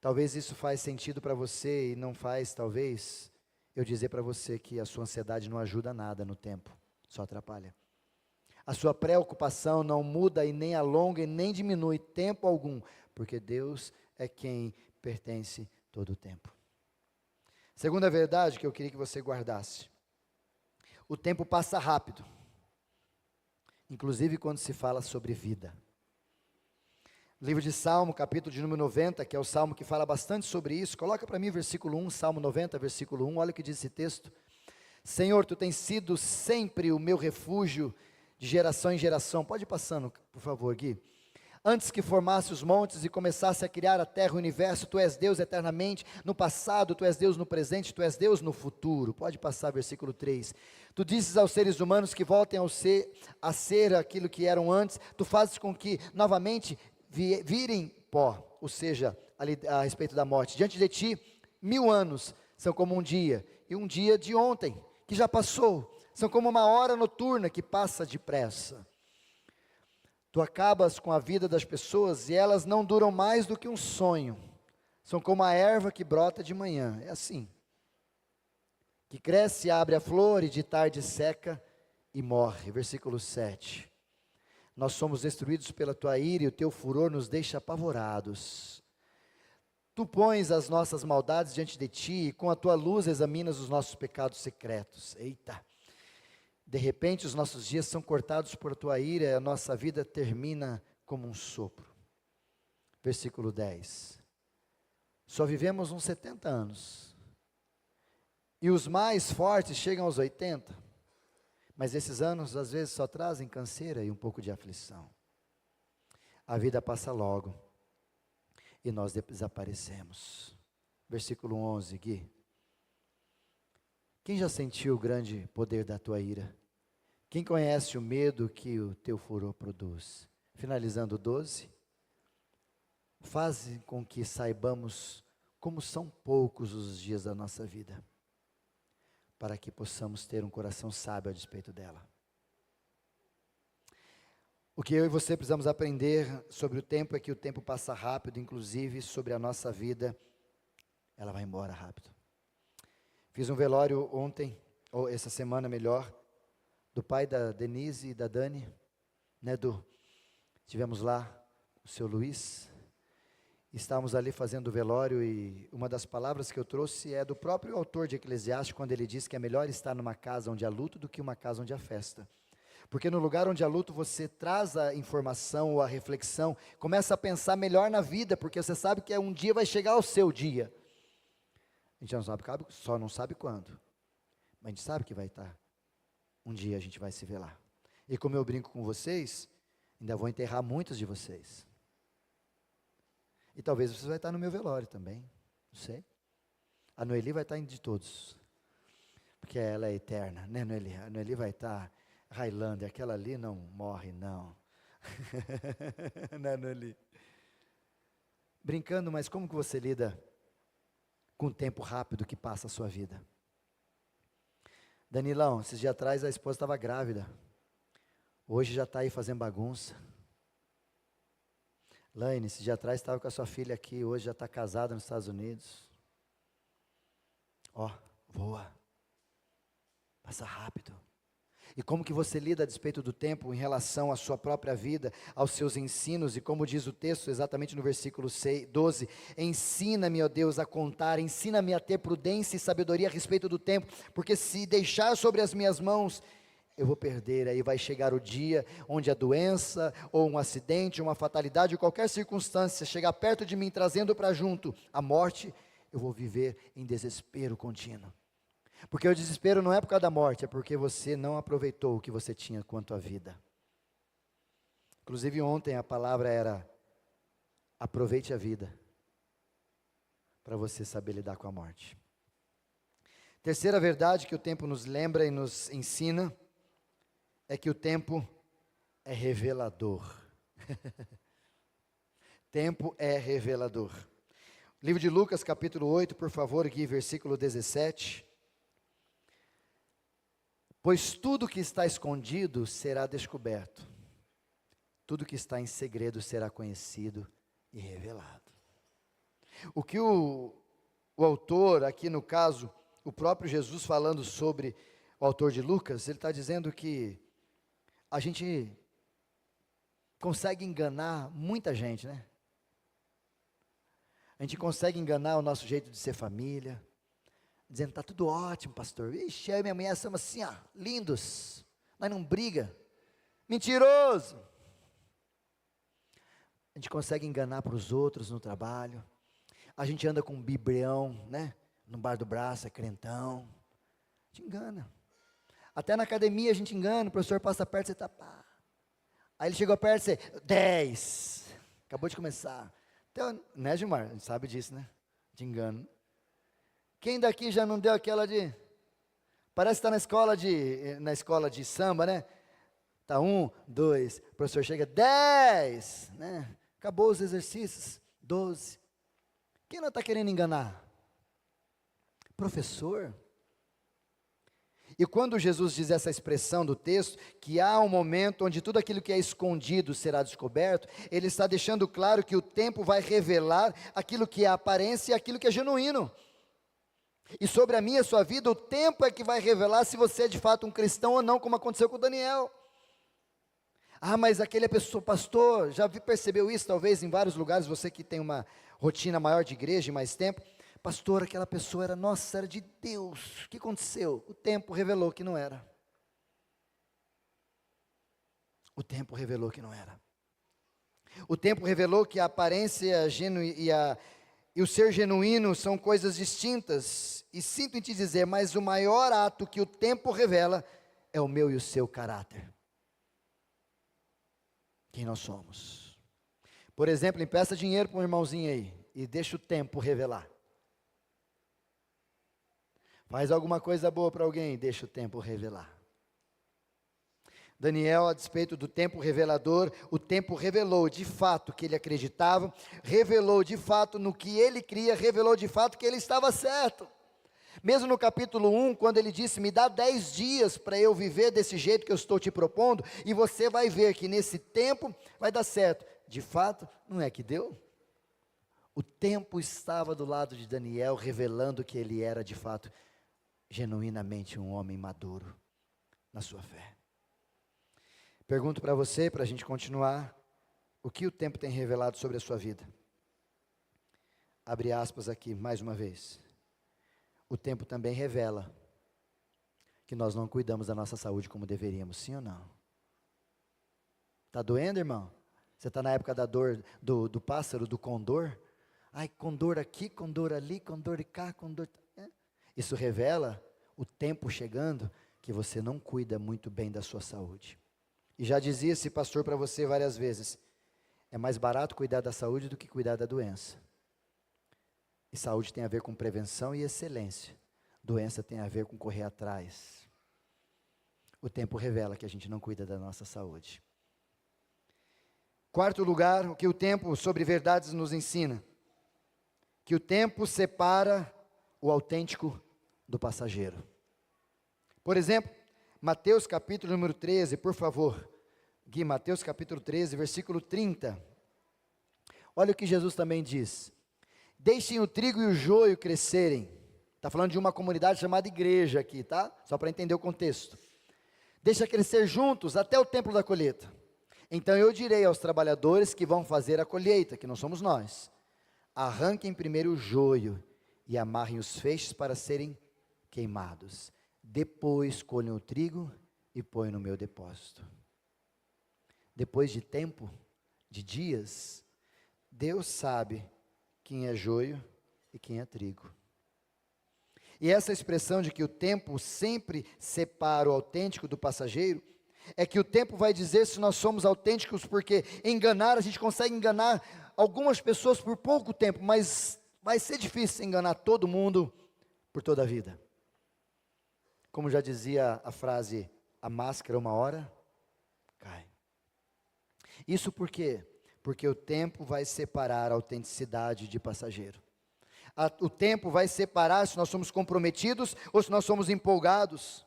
Talvez isso faz sentido para você e não faz, talvez, eu dizer para você que a sua ansiedade não ajuda nada no tempo, só atrapalha. A sua preocupação não muda e nem alonga e nem diminui tempo algum, porque Deus é quem pertence todo o tempo. Segunda verdade que eu queria que você guardasse. O tempo passa rápido, inclusive quando se fala sobre vida. Livro de Salmo, capítulo de número 90, que é o salmo que fala bastante sobre isso. Coloca para mim versículo 1, Salmo 90, versículo 1, olha o que diz esse texto. Senhor, Tu tens sido sempre o meu refúgio de geração em geração. Pode ir passando, por favor, Gui. Antes que formasse os montes e começasse a criar a terra e o universo, Tu és Deus eternamente. No passado, Tu és Deus no presente, Tu és Deus no futuro. Pode passar, versículo 3. Tu dizes aos seres humanos que voltem a ser aquilo que eram antes. Tu fazes com que, novamente, virem pó, ou seja, a respeito da morte. Diante de Ti, 1000 anos são como um dia, e um dia de ontem, que já passou. São como uma hora noturna que passa depressa. Tu acabas com a vida das pessoas e elas não duram mais do que um sonho. São como a erva que brota de manhã, é assim. Que cresce, abre a flor e de tarde seca e morre. Versículo 7. Nós somos destruídos pela Tua ira e o Teu furor nos deixa apavorados. Tu pões as nossas maldades diante de Ti e com a Tua luz examinas os nossos pecados secretos. Eita! De repente os nossos dias são cortados por Tua ira e a nossa vida termina como um sopro. Versículo 10. Só vivemos uns 70 anos. E os mais fortes chegam aos 80. Mas esses anos às vezes só trazem canseira e um pouco de aflição. a vida passa logo e nós desaparecemos. Versículo 11, Gui. Quem já sentiu o grande poder da tua ira? Quem conhece o medo que o teu furor produz? Finalizando 12. Faz com que saibamos como são poucos os dias da nossa vida, para que possamos ter um coração sábio a despeito dela. O que eu e você precisamos aprender sobre o tempo é que o tempo passa rápido, inclusive sobre a nossa vida, ela vai embora rápido. Fiz um velório ontem, ou essa semana melhor, do pai da Denise e da Dani, né, tivemos lá o seu Luiz, estávamos ali fazendo o velório e uma das palavras que eu trouxe é do próprio autor de Eclesiastes, quando ele diz que é melhor estar numa casa onde há luto do que uma casa onde há festa. Porque no lugar onde há luto você traz a informação ou a reflexão, começa a pensar melhor na vida, porque você sabe que um dia vai chegar o seu dia. A gente só não sabe quando, mas a gente sabe que vai estar. Um dia a gente vai se ver lá. E como eu brinco com vocês, ainda vou enterrar muitos de vocês. E talvez você vai estar no meu velório também, não sei. A Noeli vai estar em de todos, porque ela é eterna, né, Noeli? A Noeli vai estar, Highlander, aquela ali não morre, não. Né, Noeli? Brincando, mas como que você lida com o tempo rápido que passa a sua vida? Danilão, esses dias atrás a esposa estava grávida, hoje já está aí fazendo bagunça. Laine, esse dia atrás estava com a sua filha aqui, hoje já está casada nos Estados Unidos. Ó, voa, passa rápido. E como que você lida a despeito do tempo em relação à sua própria vida, aos seus ensinos, e como diz o texto exatamente no versículo 12, ensina-me, ó Deus, a contar, ensina-me a ter prudência e sabedoria a respeito do tempo, porque se deixar sobre as minhas mãos, eu vou perder. Aí vai chegar o dia onde a doença, ou um acidente, uma fatalidade, ou qualquer circunstância chegar perto de mim, trazendo para junto a morte, eu vou viver em desespero contínuo. Porque o desespero não é por causa da morte, é porque você não aproveitou o que você tinha quanto à vida. Inclusive ontem a palavra era, aproveite a vida, para você saber lidar com a morte. Terceira verdade que o tempo nos lembra e nos ensina, é que o tempo é revelador. Tempo é revelador. Livro de Lucas, capítulo 8, por favor, aqui, versículo 17. Pois tudo que está escondido será descoberto, tudo que está em segredo será conhecido e revelado. O que o autor, aqui no caso, o próprio Jesus falando sobre o autor de Lucas, ele está dizendo que a gente consegue enganar muita gente, né? A gente consegue enganar o nosso jeito de ser família, dizendo, está tudo ótimo, pastor. Ixi, eu e minha mulher somos assim, ó, lindos, nós não briga. Mentiroso. A gente consegue enganar para os outros no trabalho. A gente anda com um biblião, né? No bar do braço, é crentão. A gente engana. Até na academia a gente engana, o professor passa perto, você está pá. Aí ele chegou perto, você, 10. Acabou de começar. Então, né, Gilmar? A gente sabe disso, né? De engano. Quem daqui já não deu aquela de... Parece que está na escola de samba, né? Está 1, 2, o professor chega, 10, né? Acabou os exercícios, 12. Quem não está querendo enganar? Professor. E quando Jesus diz essa expressão do texto, que há um momento onde tudo aquilo que é escondido será descoberto, ele está deixando claro que o tempo vai revelar aquilo que é aparência e aquilo que é genuíno. E sobre a minha e a sua vida, o tempo é que vai revelar se você é de fato um cristão ou não, como aconteceu com Daniel. Ah, mas aquele pessoa, pastor, já percebeu isso talvez em vários lugares, você que tem uma rotina maior de igreja e mais tempo, pastor, aquela pessoa era, nossa, era de Deus, o que aconteceu? O tempo revelou que não era. O tempo revelou que não era. O tempo revelou que a aparência e o ser genuíno são coisas distintas, e sinto em te dizer, mas o maior ato que o tempo revela, é o meu e o seu caráter. Quem nós somos. Por exemplo, empresta dinheiro para um irmãozinho aí e deixa o tempo revelar. Faz alguma coisa boa para alguém, deixa o tempo revelar. Daniel, a despeito do tempo revelador, o tempo revelou de fato que ele acreditava, revelou de fato no que ele cria, revelou de fato que ele estava certo. Mesmo no capítulo 1, quando ele disse, me dá 10 dias para eu viver desse jeito que eu estou te propondo, e você vai ver que nesse tempo vai dar certo. De fato, não é que deu? O tempo estava do lado de Daniel, revelando que ele era de fato, genuinamente um homem maduro na sua fé. Pergunto para você, para a gente continuar, o que o tempo tem revelado sobre a sua vida? Abre aspas aqui, mais uma vez. O tempo também revela que nós não cuidamos da nossa saúde como deveríamos, sim ou não? Está doendo, irmão? Você está na época da dor do pássaro, do condor? Ai, condor aqui, condor ali, condor de cá, condor... Isso revela o tempo chegando que você não cuida muito bem da sua saúde. E já dizia esse pastor para você várias vezes, é mais barato cuidar da saúde do que cuidar da doença. E saúde tem a ver com prevenção e excelência. Doença tem a ver com correr atrás. O tempo revela que a gente não cuida da nossa saúde. Quarto lugar, o que o tempo sobre verdades nos ensina? Que o tempo separa o autêntico do passageiro. Por exemplo, Mateus capítulo número 13, por favor. Gui, Mateus capítulo 13, versículo 30. Olha o que Jesus também diz. Deixem o trigo e o joio crescerem. Está falando de uma comunidade chamada igreja aqui, tá? Só para entender o contexto. Deixa crescer juntos até o tempo da colheita. Então eu direi aos trabalhadores que vão fazer a colheita, que não somos nós. Arranquem primeiro o joio e amarrem os feixes para serem queimados. Depois colhem o trigo e põem no meu depósito. Depois de tempo, de dias, Deus sabe quem é joio e quem é trigo. E essa expressão de que o tempo sempre separa o autêntico do passageiro, é que o tempo vai dizer se nós somos autênticos, porque enganar, a gente consegue enganar algumas pessoas por pouco tempo, mas vai ser difícil enganar todo mundo por toda a vida. Como já dizia a frase, a máscara uma hora cai. Isso por quê? Porque o tempo vai separar a autenticidade de passageiro. O tempo vai separar se nós somos comprometidos ou se nós somos empolgados.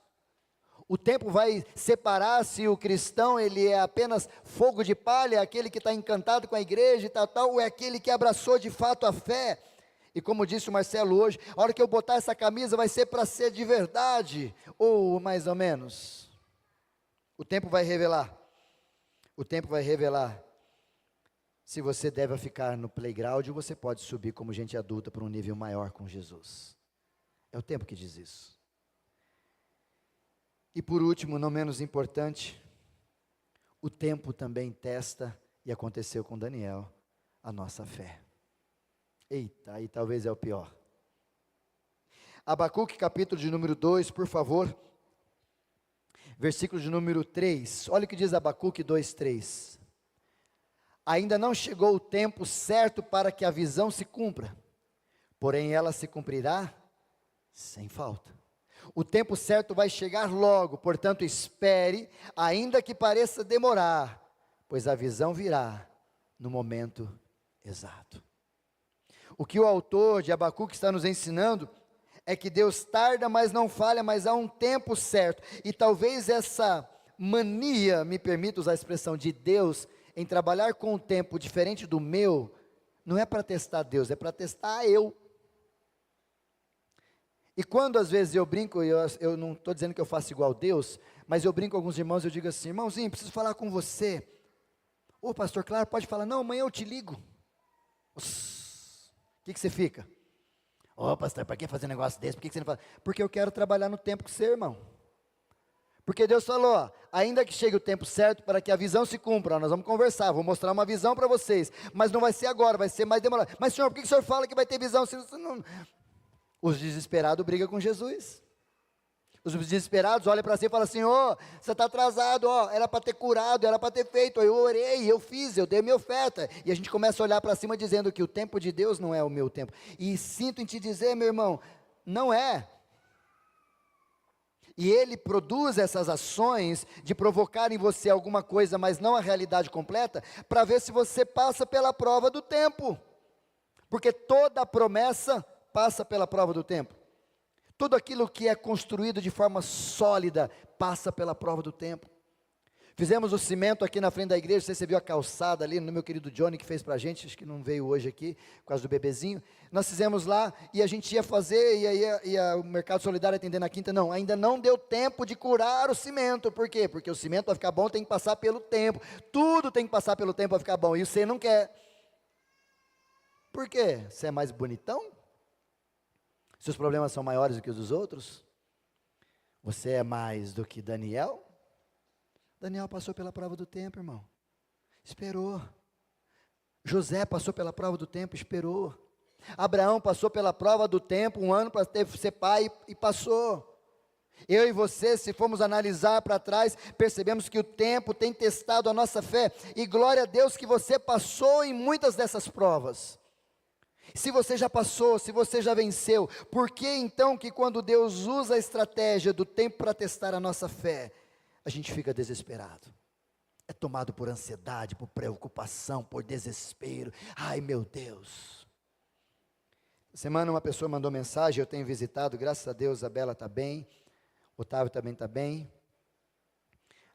O tempo vai separar se o cristão ele é apenas fogo de palha, aquele que está encantado com a igreja e tal, ou é aquele que abraçou de fato a fé. E como disse o Marcelo hoje, a hora que eu botar essa camisa vai ser para ser de verdade, ou mais ou menos. O tempo vai revelar. O tempo vai revelar se você deve ficar no playground ou você pode subir como gente adulta para um nível maior com Jesus. É o tempo que diz isso. E por último, não menos importante, o tempo também testa, e aconteceu com Daniel, a nossa fé. Eita, aí talvez é o pior. Abacuque capítulo de número 2, por favor. Versículo de número 3. Olha o que diz Abacuque 2:3. Ainda não chegou o tempo certo para que a visão se cumpra, porém ela se cumprirá sem falta. O tempo certo vai chegar logo, portanto espere, ainda que pareça demorar, pois a visão virá no momento exato. O que o autor de Abacuque está nos ensinando é que Deus tarda, mas não falha, mas há um tempo certo. E talvez essa mania, me permita usar a expressão de Deus, em trabalhar com um tempo diferente do meu, não é para testar Deus, é para testar eu. E quando às vezes eu brinco, eu não estou dizendo que eu faço igual a Deus, mas eu brinco com alguns irmãos, eu digo assim, irmãozinho, preciso falar com você. Ô pastor, claro, pode falar, não, amanhã eu te ligo. O que você fica? Ô pastor, para que fazer um negócio desse? Por que você não faz? Porque eu quero trabalhar no tempo com você, irmão. Porque Deus falou, ó, ainda que chegue o tempo certo para que a visão se cumpra, nós vamos conversar, vou mostrar uma visão para vocês, mas não vai ser agora, vai ser mais demorado. Mas senhor, por que o senhor fala que vai ter visão? Se não... Os desesperados brigam com Jesus. Os desesperados olham para si e falam assim: ô, você está atrasado, ó, era para ter curado, era para ter feito, eu orei, eu fiz, eu dei minha oferta. E a gente começa a olhar para cima dizendo que o tempo de Deus não é o meu tempo. E sinto em te dizer, meu irmão, não é. E Ele produz essas ações de provocar em você alguma coisa, mas não a realidade completa, para ver se você passa pela prova do tempo. Porque toda promessa passa pela prova do tempo. Tudo aquilo que é construído de forma sólida passa pela prova do tempo. Fizemos o cimento aqui na frente da igreja, não sei se você viu a calçada ali, no meu querido Johnny que fez para a gente, acho que não veio hoje aqui, por causa do bebezinho. Nós fizemos lá e a gente ia fazer, e aí o Mercado Solidário atendendo na quinta, não, ainda não deu tempo de curar o cimento. Por quê? Porque o cimento para ficar bom tem que passar pelo tempo, tudo tem que passar pelo tempo para ficar bom, e você não quer. Por quê? Você é mais bonitão? Seus problemas são maiores do que os dos outros? Você é mais do que Daniel? Daniel passou pela prova do tempo, irmão. Esperou. José passou pela prova do tempo, esperou. Abraão passou pela prova do tempo, um ano para ser pai e passou. Eu e você, se formos analisar para trás, percebemos que o tempo tem testado a nossa fé. E glória a Deus que você passou em muitas dessas provas. Se você já passou, se você já venceu, por que então que quando Deus usa a estratégia do tempo para testar a nossa fé, a gente fica desesperado? É tomado por ansiedade, por preocupação, por desespero. Ai meu Deus. Semana uma pessoa mandou mensagem, eu tenho visitado, graças a Deus a Bela está bem, o Otávio também está bem,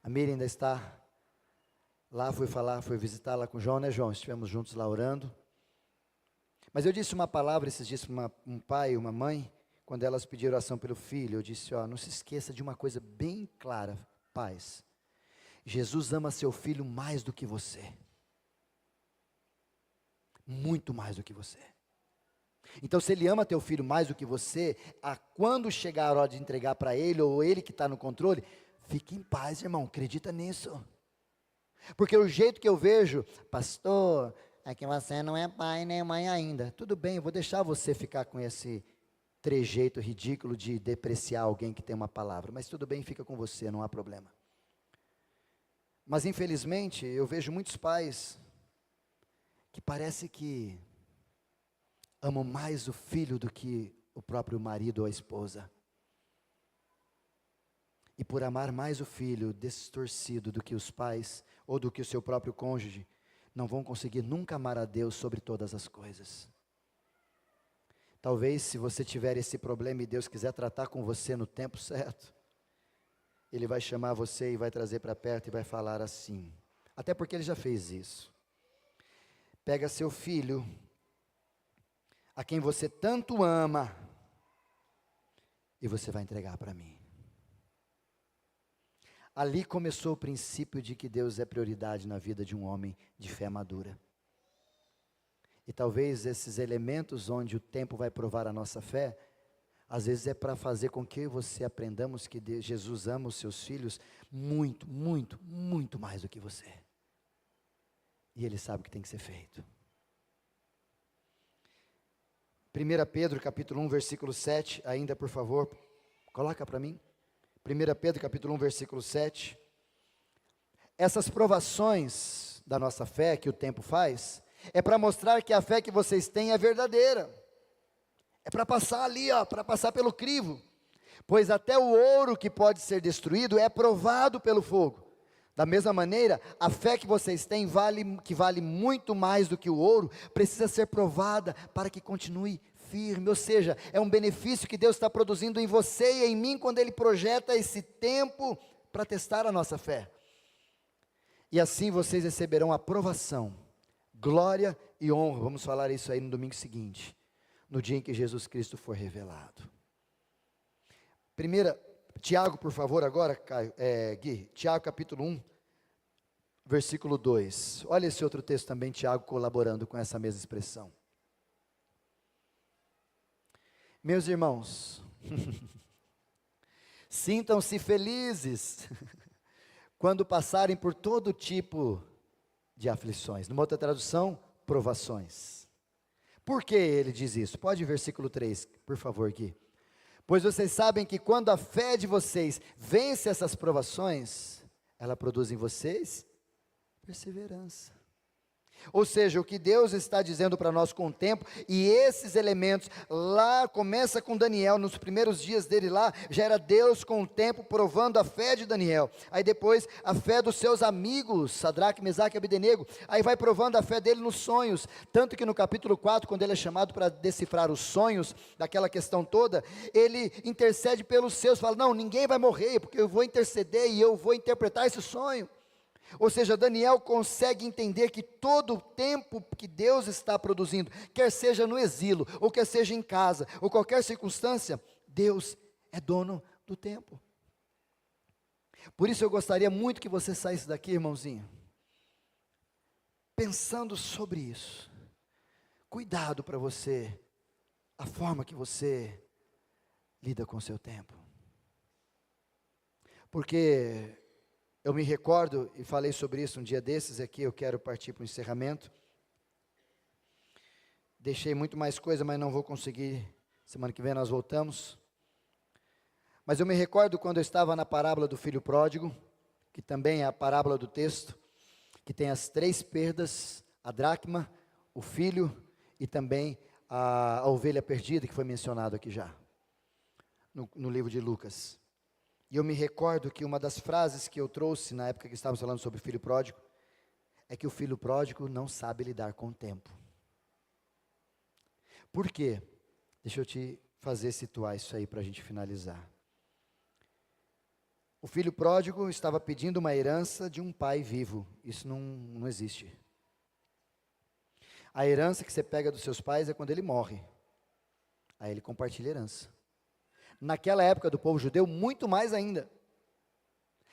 a Miriam ainda está lá, fui visitá-la com o João, né João? Estivemos juntos lá orando. Mas eu disse uma palavra esses dias para um pai e uma mãe, quando elas pediram oração pelo filho, eu disse, ó, não se esqueça de uma coisa bem clara, pais, Jesus ama seu filho mais do que você, muito mais do que você. Então se ele ama teu filho mais do que você, quando chegar a hora de entregar para ele, ou ele que está no controle, fique em paz, irmão, acredita nisso. Porque o jeito que eu vejo, pastor, é que você não é pai nem mãe ainda. Tudo bem, eu vou deixar você ficar com esse trejeito ridículo de depreciar alguém que tem uma palavra. Mas tudo bem, fica com você, não há problema. Mas infelizmente, eu vejo muitos pais que parece que amam mais o filho do que o próprio marido ou a esposa. E por amar mais o filho distorcido do que os pais, ou do que o seu próprio cônjuge, não vão conseguir nunca amar a Deus sobre todas as coisas. Talvez se você tiver esse problema e Deus quiser tratar com você no tempo certo, Ele vai chamar você e vai trazer para perto e vai falar assim, até porque Ele já fez isso. Pega seu filho, a quem você tanto ama, e você vai entregar para mim. Ali começou o princípio de que Deus é prioridade na vida de um homem de fé madura. E talvez esses elementos onde o tempo vai provar a nossa fé, às vezes é para fazer com que você aprendamos que Jesus ama os seus filhos muito, muito, muito mais do que você. E Ele sabe o que tem que ser feito. 1 Pedro capítulo 1, versículo 7, ainda por favor, coloca para mim. 1 Pedro capítulo 1, versículo 7. Essas provações da nossa fé que o tempo faz, é para mostrar que a fé que vocês têm é verdadeira. É para passar ali, ó, para passar pelo crivo. Pois até o ouro que pode ser destruído é provado pelo fogo. Da mesma maneira, a fé que vocês têm, que vale muito mais do que o ouro, precisa ser provada para que continue firme. Ou seja, é um benefício que Deus está produzindo em você e em mim, quando Ele projeta esse tempo para testar a nossa fé. E assim vocês receberão aprovação, glória e honra. Vamos falar isso aí no domingo seguinte, no dia em que Jesus Cristo for revelado. Tiago, por favor, agora, Gui, Tiago capítulo 1, versículo 2. Olha esse outro texto também, Tiago colaborando com essa mesma expressão. Meus irmãos, sintam-se felizes quando passarem por todo tipo de aflições. Numa outra tradução, provações. Por que ele diz isso? Pode ir versículo 3, por favor, Gui. Pois vocês sabem que quando a fé de vocês vence essas provações, ela produz em vocês perseverança. Ou seja, o que Deus está dizendo para nós com o tempo, e esses elementos, lá começa com Daniel, nos primeiros dias dele lá, já era Deus com o tempo provando a fé de Daniel, aí depois a fé dos seus amigos, Sadraque, Mesaque e Abdenego, aí vai provando a fé dele nos sonhos, tanto que no capítulo 4, quando ele é chamado para decifrar os sonhos, daquela questão toda, ele intercede pelos seus, fala, não, ninguém vai morrer, porque eu vou interceder e eu vou interpretar esse sonho. Ou seja, Daniel consegue entender que todo o tempo que Deus está produzindo, quer seja no exílio, ou quer seja em casa, ou qualquer circunstância, Deus é dono do tempo. Por isso eu gostaria muito que você saísse daqui, irmãozinho, pensando sobre isso. Cuidado para você, a forma que você lida com o seu tempo. Porque eu me recordo, e falei sobre isso um dia desses, aqui eu quero partir para o encerramento. Deixei muito mais coisa, mas não vou conseguir, semana que vem nós voltamos. Mas eu me recordo quando eu estava na parábola do filho pródigo, que também é a parábola do texto, que tem as 3 perdas, a dracma, o filho e também a ovelha perdida, que foi mencionado aqui já, no livro de Lucas. E eu me recordo que uma das frases que eu trouxe na época que estávamos falando sobre o filho pródigo, é que o filho pródigo não sabe lidar com o tempo. Por quê? Deixa eu te fazer situar isso aí para a gente finalizar. O filho pródigo estava pedindo uma herança de um pai vivo, isso não existe. A herança que você pega dos seus pais é quando ele morre, aí ele compartilha a herança. Naquela época do povo judeu, muito mais ainda.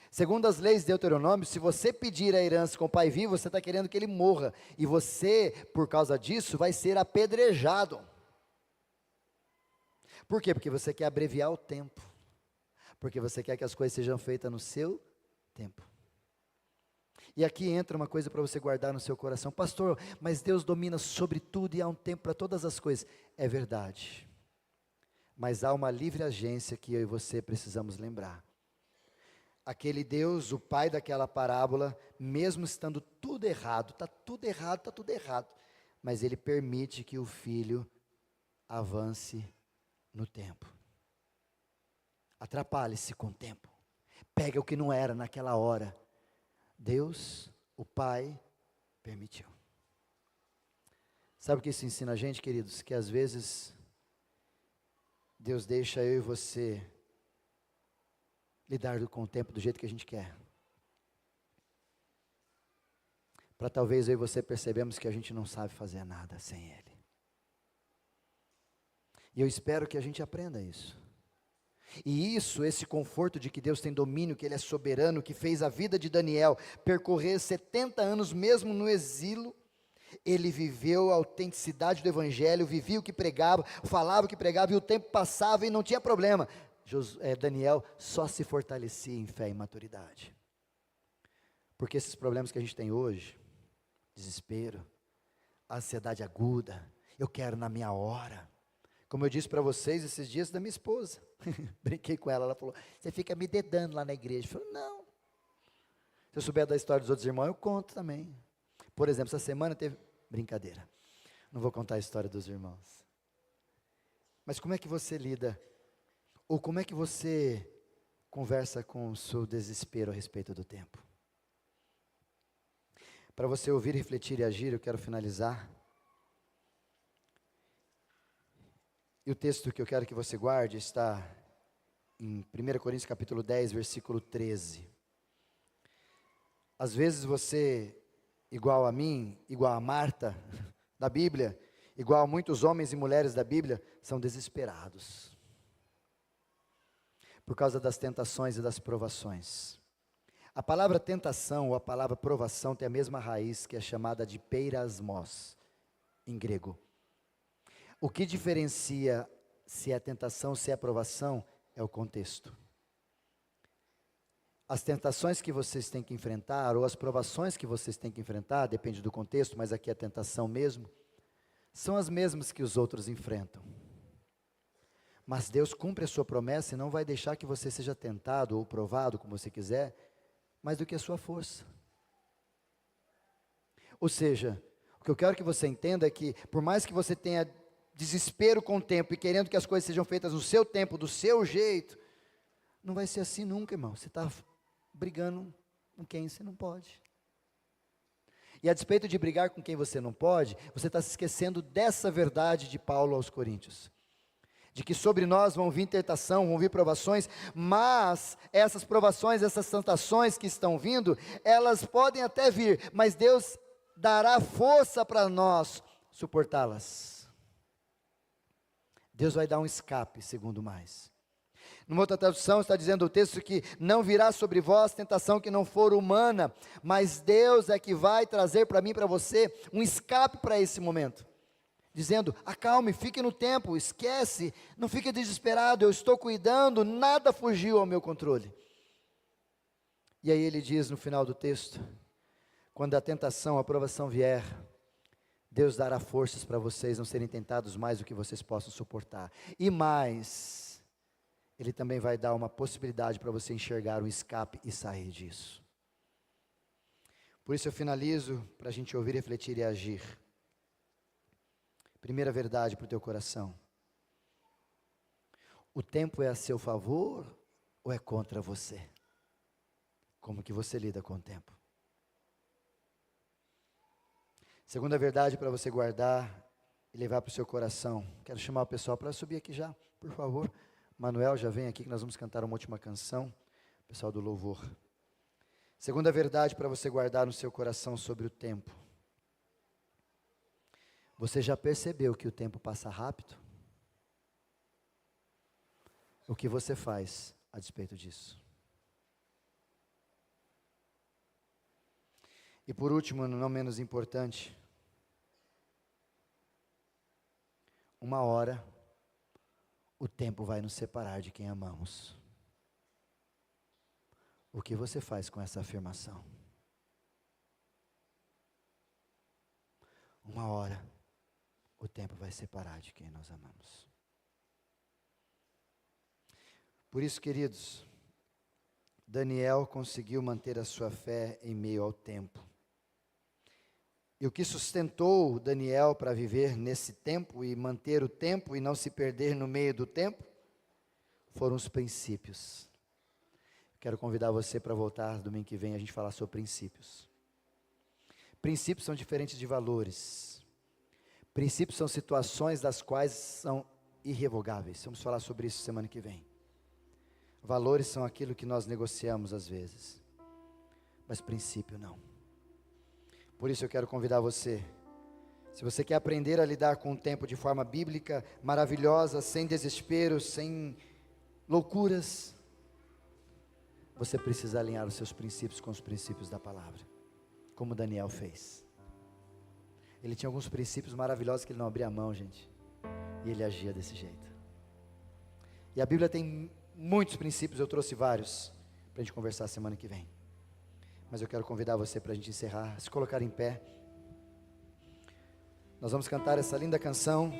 Segundo as leis de Deuteronômio, se você pedir a herança com o pai vivo, você está querendo que ele morra. E você, por causa disso, vai ser apedrejado. Por quê? Porque você quer abreviar o tempo. Porque você quer que as coisas sejam feitas no seu tempo. E aqui entra uma coisa para você guardar no seu coração. Pastor, mas Deus domina sobre tudo e há um tempo para todas as coisas. É verdade. Mas há uma livre agência que eu e você precisamos lembrar. Aquele Deus, o pai daquela parábola, mesmo estando tudo errado, está tudo errado, mas ele permite que o filho avance no tempo. Atrapalhe-se com o tempo. Pega o que não era naquela hora. Deus, o pai, permitiu. Sabe o que isso ensina a gente, queridos? Que às vezes Deus deixa eu e você lidar com o tempo do jeito que a gente quer. Para talvez eu e você percebemos que a gente não sabe fazer nada sem Ele. E eu espero que a gente aprenda isso. E isso, esse conforto de que Deus tem domínio, que Ele é soberano, que fez a vida de Daniel percorrer 70 anos mesmo no exílio, ele viveu a autenticidade do Evangelho, vivia o que pregava, falava o que pregava, e o tempo passava e não tinha problema. Daniel só se fortalecia em fé e maturidade. Porque esses problemas que a gente tem hoje, desespero, ansiedade aguda, eu quero na minha hora. Como eu disse para vocês esses dias da minha esposa, brinquei com ela, ela falou, você fica me dedando lá na igreja. Eu falei, não. Se eu souber da história dos outros irmãos, eu conto também. Por exemplo, essa semana teve, brincadeira, não vou contar a história dos irmãos. Mas como é que você lida, ou como é que você conversa com o seu desespero a respeito do tempo? Para você ouvir, refletir e agir, eu quero finalizar. E o texto que eu quero que você guarde está em 1 Coríntios capítulo 10, versículo 13. Às vezes você, igual a mim, igual a Marta da Bíblia, igual a muitos homens e mulheres da Bíblia, são desesperados por causa das tentações e das provações. A palavra tentação ou a palavra provação tem a mesma raiz, que é chamada de peirasmos, em grego. O que diferencia se é tentação, se é provação, é o contexto. As tentações que vocês têm que enfrentar, ou as provações que vocês têm que enfrentar, depende do contexto, mas aqui é tentação mesmo, são as mesmas que os outros enfrentam. Mas Deus cumpre a sua promessa e não vai deixar que você seja tentado ou provado, como você quiser, mais do que a sua força. Ou seja, o que eu quero que você entenda é que, por mais que você tenha desespero com o tempo e querendo que as coisas sejam feitas no seu tempo, do seu jeito, não vai ser assim nunca, irmão. Você está brigando com quem você não pode. E a despeito de brigar com quem você não pode, você está se esquecendo dessa verdade de Paulo aos Coríntios. De que sobre nós vão vir tentação, vão vir provações, mas essas provações, essas tentações que estão vindo, elas podem até vir, mas Deus dará força para nós suportá-las. Deus vai dar um escape, segundo mais. Numa outra tradução está dizendo o texto que não virá sobre vós tentação que não for humana, mas Deus é que vai trazer para mim e para você um escape para esse momento. Dizendo, acalme, fique no tempo, esquece, não fique desesperado, eu estou cuidando, nada fugiu ao meu controle. E aí ele diz no final do texto, quando a tentação, a provação vier, Deus dará forças para vocês não serem tentados mais do que vocês possam suportar. E mais, Ele também vai dar uma possibilidade para você enxergar um escape e sair disso. Por isso eu finalizo para a gente ouvir, refletir e agir. Primeira verdade para o teu coração. O tempo é a seu favor ou é contra você? Como que você lida com o tempo? Segunda verdade para você guardar e levar para o seu coração. Quero chamar o pessoal para subir aqui já, por favor. Manuel, já vem aqui que nós vamos cantar uma última canção. Pessoal do louvor. Segunda verdade para você guardar no seu coração sobre o tempo. Você já percebeu que o tempo passa rápido? O que você faz a despeito disso? E por último, não menos importante, uma hora, o tempo vai nos separar de quem amamos. O que você faz com essa afirmação? Uma hora, o tempo vai separar de quem nós amamos. Por isso, queridos, Daniel conseguiu manter a sua fé em meio ao tempo. E o que sustentou Daniel para viver nesse tempo e manter o tempo e não se perder no meio do tempo, foram os princípios. Quero convidar você para voltar domingo que vem a gente falar sobre princípios. Princípios são diferentes de valores. Princípios são situações das quais são irrevogáveis. Vamos falar sobre isso semana que vem. Valores são aquilo que nós negociamos às vezes, mas princípio não. Por isso eu quero convidar você, se você quer aprender a lidar com o tempo de forma bíblica, maravilhosa, sem desespero, sem loucuras, você precisa alinhar os seus princípios com os princípios da palavra, como Daniel fez. Ele tinha alguns princípios maravilhosos que ele não abria a mão, gente, e ele agia desse jeito. E a Bíblia tem muitos princípios, eu trouxe vários, para a gente conversar semana que vem. Mas eu quero convidar você para a gente encerrar, se colocar em pé. Nós vamos cantar essa linda canção.